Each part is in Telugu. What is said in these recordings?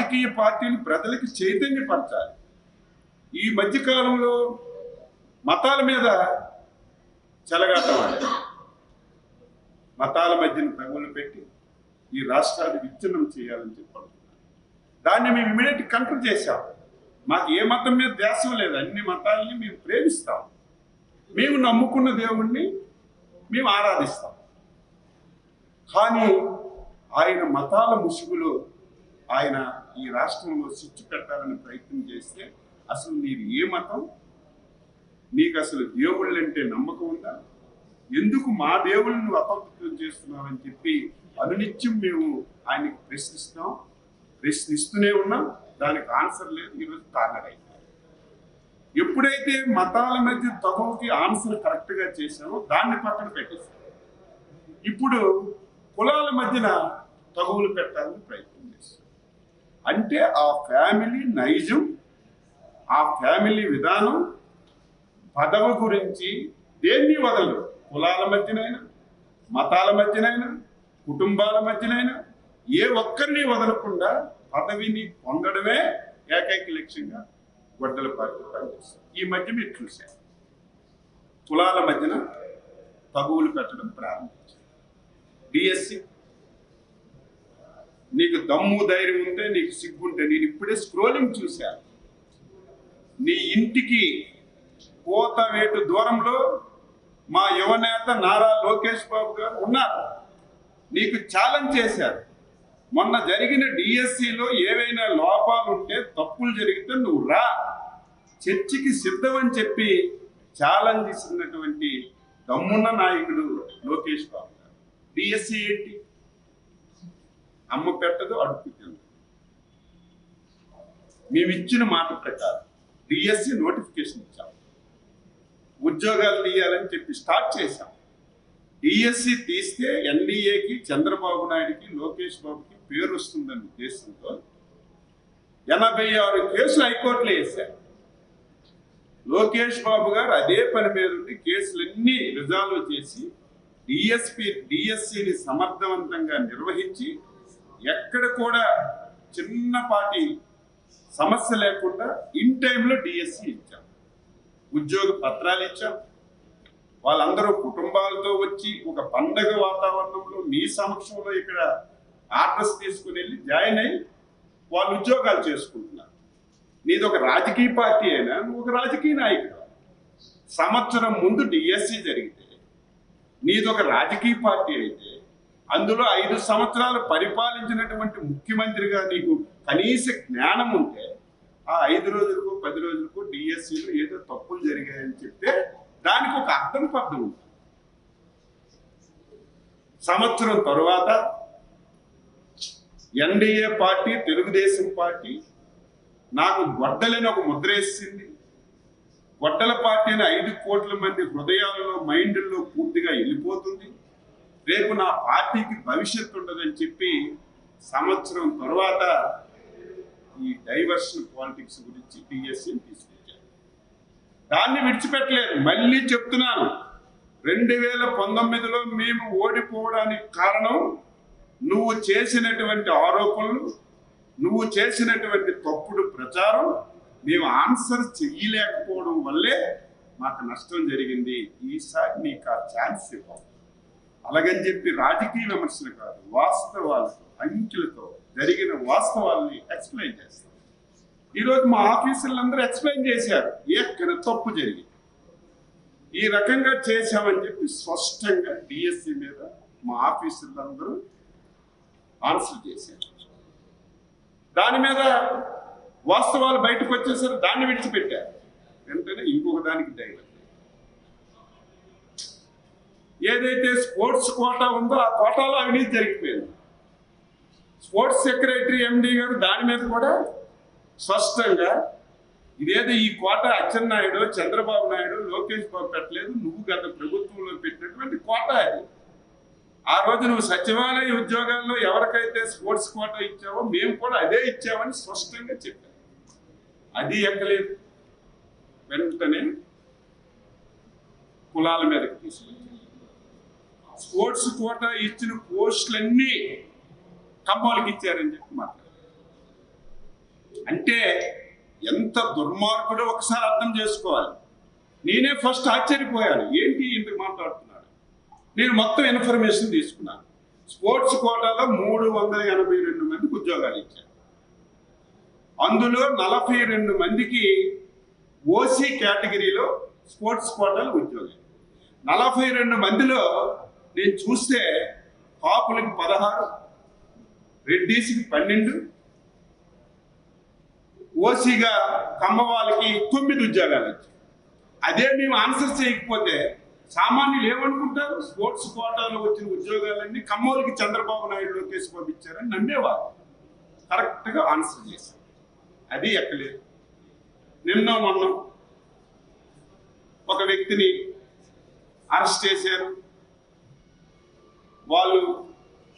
రాజకీయ పార్టీలు ప్రజలకి చైతన్యపరచాలి. ఈ మధ్యకాలంలో మతాల మీద చెలగాటం ఆడారు. మతాల మధ్యన తగులు పెట్టి ఈ రాష్ట్రాన్ని విచ్ఛిన్నం చేయాలని చెప్పారు. దాన్ని మేము ఇమీడియట్ కంట్రోల్ చేశాం. మాకు ఏ మతం మీద ధ్యాసం లేదు, అన్ని మతాలని మేము ప్రేమిస్తాం, మేము నమ్ముకున్న దేవుణ్ణి మేము ఆరాధిస్తాం. కానీ ఆయన మతాల ముసుగులో ఆయన ఈ రాష్ట్రంలో చిచ్చు పెట్టాలని ప్రయత్నం చేస్తే అసలు నీది ఏ మతం, నీకు అసలు దేవుళ్ళంటే నమ్మకం ఉందా, ఎందుకు మా దేవుళ్ళని నువ్వు అపవిత్రం చేస్తున్నావని చెప్పి అనునిత్యం మేము ఆయనకి ప్రశ్నిస్తూనే ఉన్నాం. దానికి ఆన్సర్ లేదు. ఈరోజు కార్నర్ అయిపోయింది. ఎప్పుడైతే మతాల మధ్య తగువుకి ఆన్సర్ కరెక్ట్గా చేశామో దాన్ని పక్కన పెట్టేశాం. ఇప్పుడు కులాల మధ్యన తగువులు పెట్టాలని ప్రయత్నం చేశాం. అంటే ఆ ఫ్యామిలీ నైజం, ఆ ఫ్యామిలీ విధానం, పదవి గురించి దేన్ని వదలరు. కులాల మధ్యనైనా, మతాల మధ్యనైనా, కుటుంబాల మధ్యనైనా ఏ ఒక్కరిని వదలకుండా పదవిని పొందడమే ఏకైక లక్ష్యంగా గొడ్డల పార్టీ పనిచేస్తుంది. ఈ మధ్య మీరు చూశారు కులాల మధ్యన తగువులు పెట్టడం ప్రారంభించారు. డిఎస్సి, నీకు దమ్ము ధైర్యం ఉంటే, నీకు సిగ్గుంటే, నేను ఇప్పుడే స్క్రోలింగ్ చూశాను, నీ ఇంటికి కోతవేటు దూరంలో మా యువనేత నారా లోకేష్ బాబు గారు ఉన్నారు. నీకు ఛాలెంజ్ చేశారు. మొన్న జరిగిన డిఎస్సిలో ఏవైనా లోపాలు ఉంటే, తప్పులు జరిగితే నువ్వు రా, చర్చికి సిద్ధమని చెప్పి ఛాలెంజ్ ఇచ్చినటువంటి దమ్మున్న నాయకుడు లోకేష్ బాబు గారు. డిఎస్సి ఏంటి? అమ్మ పెట్టదు, అడుగు తిందు. మేము ఇచ్చిన మాట ప్రకారం డిఎస్సి నోటిఫికేషన్ ఇచ్చాం, ఉద్యోగాలు తీయాలని చెప్పి స్టార్ట్ చేశాం. డిఎస్సి తీస్తే ఎన్డీఏకి, చంద్రబాబు నాయుడికి, లోకేష్ బాబుకి పేరు వస్తుందనే ఉద్దేశంతో 86 కేసులు హైకోర్టులో వేశారు. లోకేష్ బాబు గారు అదే పని మీద ఉండి కేసులన్నీ రిజాల్వ్ చేసి డిఎస్సిని సమర్థవంతంగా నిర్వహించి ఎక్కడ కూడా చిన్నపాటి సమస్య లేకుండా ఇన్ టైంలో డిఎస్సి ఇచ్చాం, ఉద్యోగ పత్రాలు ఇచ్చాం. వాళ్ళందరూ కుటుంబాలతో వచ్చి ఒక పండగ వాతావరణంలో మీ సమక్షంలో ఇక్కడ అడ్రస్ తీసుకుని వెళ్ళి జాయిన్ అయ్యి వాళ్ళు ఉద్యోగాలు చేసుకుంటున్నారు. నీది ఒక రాజకీయ పార్టీ అయినా నువ్వు ఒక రాజకీయ నాయకుడు. సంవత్సరం ముందు డిఎస్సి జరిగితే నీది ఒక రాజకీయ పార్టీ అయితే అందులో 5 సంవత్సరాలు పరిపాలించినటువంటి ముఖ్యమంత్రిగా నీకు కనీస జ్ఞానం ఉంటే ఆ 5 రోజులకు 10 రోజులకు డిఎస్సిలో ఏదో తప్పులు జరిగాయని చెప్తే దానికి ఒక అర్థం పర్థం ఉంది. సంవత్సరం తరువాత ఎన్డీఏ పార్టీ, తెలుగుదేశం పార్టీ నాకు గొడ్డలని ఒక ముద్ర వేసింది. గొడ్డల పార్టీ అని 5 కోట్ల మంది హృదయాల్లో, మైండ్లో పూర్తిగా వెళ్ళిపోతుంది. రేపు నా పార్టీకి భవిష్యత్తు ఉండదని చెప్పి సంవత్సరం తర్వాత ఈ డైవర్షన్ పాలిటిక్స్ గురించి డిఎస్సిని తీసుకొచ్చారు. దాన్ని విడిచిపెట్టలేదు. మళ్ళీ చెప్తున్నాను, 2019లో మేము ఓడిపోవడానికి కారణం నువ్వు చేసినటువంటి ఆరోపణలు, నువ్వు చేసినటువంటి తప్పుడు ప్రచారం, మేము ఆన్సర్ చెయ్యలేకపోవడం వల్లే మాకు నష్టం జరిగింది. ఈసారి నీకు ఆ ఛాన్స్ ఇవ్వం. అలాగని చెప్పి రాజకీయ విమర్శలు కాదు, వాస్తవాలతో, అంకెలతో జరిగిన వాస్తవాలని ఎక్స్ప్లెయిన్ చేస్తాం. ఈరోజు మా ఆఫీసర్లందరూ ఎక్స్ప్లెయిన్ చేశారు ఎక్కడ తప్పు జరిగింది. ఈ రకంగా చేశామని చెప్పి స్పష్టంగా డిఎస్సి మీద మా ఆఫీసర్లందరూ ఆన్సర్ చేశారు. దాని మీద వాస్తవాలు బయటకు వచ్చేసరి దాన్ని విడిచిపెట్టారు. వెంటనే ఇంకొక దానికి డైవర్ట్. ఏదైతే స్పోర్ట్స్ కోటా ఉందో ఆ కోటాలో అవినీతి జరిగిపోయింది. స్పోర్ట్స్ సెక్రటరీ ఎండి గారు దాని మీద కూడా స్పష్టంగా ఇదేదో ఈ కోట అచ్చెన్నాయుడు, చంద్రబాబు నాయుడు, లోకేష్ బాబు పెట్టలేదు, నువ్వు గత ప్రభుత్వంలో పెట్టినటువంటి కోట అది. ఆ రోజు నువ్వు సచివాలయ ఉద్యోగాల్లో ఎవరికైతే స్పోర్ట్స్ కోట ఇచ్చావో మేము కూడా అదే ఇచ్చామని స్పష్టంగా చెప్పారు. అది ఎక్కలేదు. వెంటనే కులాల మీదకి తీసుకొచ్చారు. స్పోర్ట్స్ కోటా ఇచ్చిన పోస్టులన్నీ కమ్మోళ్ళకి ఇచ్చారని చెప్పి మాట్లాడారు. అంటే ఎంత దుర్మార్గుడో ఒకసారి అర్థం చేసుకోవాలి. నేనే ఫస్ట్ ఆశ్చర్యపోయాను, ఏంటి ఇంతకు మాట్లాడుతున్నాడు. నేను మొత్తం ఇన్ఫర్మేషన్ తీసుకున్నాను. స్పోర్ట్స్ కోటాలో 382 మందికి ఉద్యోగాలు ఇచ్చారు. అందులో 42 మందికి ఓసీ కేటగిరీలో స్పోర్ట్స్ కోటాలు ఉద్యోగాలు. 42 మందిలో నేను చూస్తే కాపులకి 16, రెడ్డీస్కి 12, ఓసీగా కమ్మ వాళ్ళకి 9 ఉద్యోగాలు వచ్చాయి. అదే మేము ఆన్సర్ చేయకపోతే సామాన్యులు ఏమనుకుంటారు? స్పోర్ట్స్ కోటాలో వచ్చిన ఉద్యోగాలన్నీ కమ్మోళ్ళకి చంద్రబాబు నాయుడు లోకేసి పంపించారని నమ్మేవారు. కరెక్ట్గా ఆన్సర్ చేశారు. అది ఎక్కలేదు. నిన్న మొన్న ఒక వ్యక్తిని అరెస్ట్ చేశారు. వాళ్ళు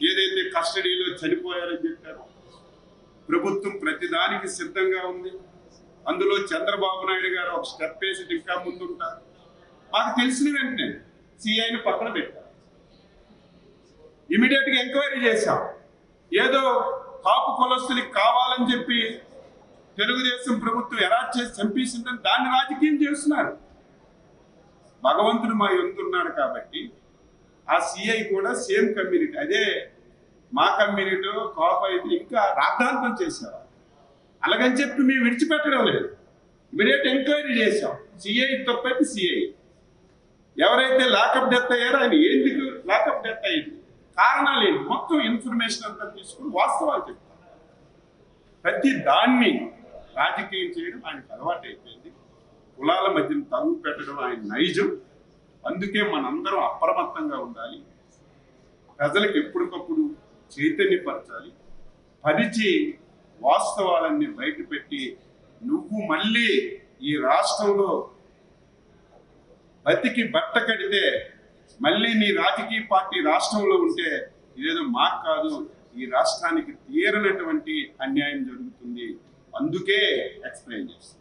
ఏదైతే కస్టడీలో చనిపోయారని చెప్పారు. ప్రభుత్వం ప్రతిదానికి సిద్ధంగా ఉంది. అందులో చంద్రబాబు నాయుడు గారు ఒక స్టెప్ వేసి ఇంకా ముందుంటారు. మాకు తెలిసిన వెంటనే సిఐని పక్కన పెట్టారు. ఇమీడియట్గా ఎంక్వైరీ చేశాం. ఏదో కాపు కులస్తులకి కావాలని చెప్పి తెలుగుదేశం ప్రభుత్వం ఎరాట్ చేసి చంపేసిందని దాన్ని రాజకీయం చేస్తున్నారు. భగవంతుడు మా ఎందున్నాడు కాబట్టి ఆ సిఐ కూడా సేమ్ కమ్యూనిటీ, అదే మా కమ్యూనిటీ కాపు అయితే ఇంకా రాద్ధాంతం చేసేవారు. అలాగని చెప్పి మేము విడిచిపెట్టడం లేదు. ఇమీడియట్ ఎంక్వైరీ చేశాం. సిఐ తప్పైతే సిఐ, ఎవరైతే లాకప్ డెత్ అయ్యారో ఆయన ఎందుకు లాకప్ డెత్ అయ్యింది, కారణాలు ఏంటి, మొత్తం ఇన్ఫర్మేషన్ అంతా తీసుకుని వాస్తవాలు చెప్తాం. ప్రతి దాన్ని రాజకీయం చేయడం ఆయనకు అలవాటు అయిపోయింది. కులాల మధ్యన తగువ పెట్టడం ఆయన నైజం. అందుకే మనందరం అప్రమత్తంగా ఉండాలి. ప్రజలకు ఎప్పటికప్పుడు చైతన్యపరచాలి. పరిచి వాస్తవాలన్నీ బయటపెట్టి నువ్వు మళ్ళీ ఈ రాష్ట్రంలో బతికి బట్ట కడితే మళ్ళీ నీ రాజకీయ పార్టీ రాష్ట్రంలో ఉంటే ఇదేదో మాకు కాదు, ఈ రాష్ట్రానికి తీరనటువంటి అన్యాయం జరుగుతుంది. అందుకే ఎక్స్ప్లెయిన్ చేస్తాను.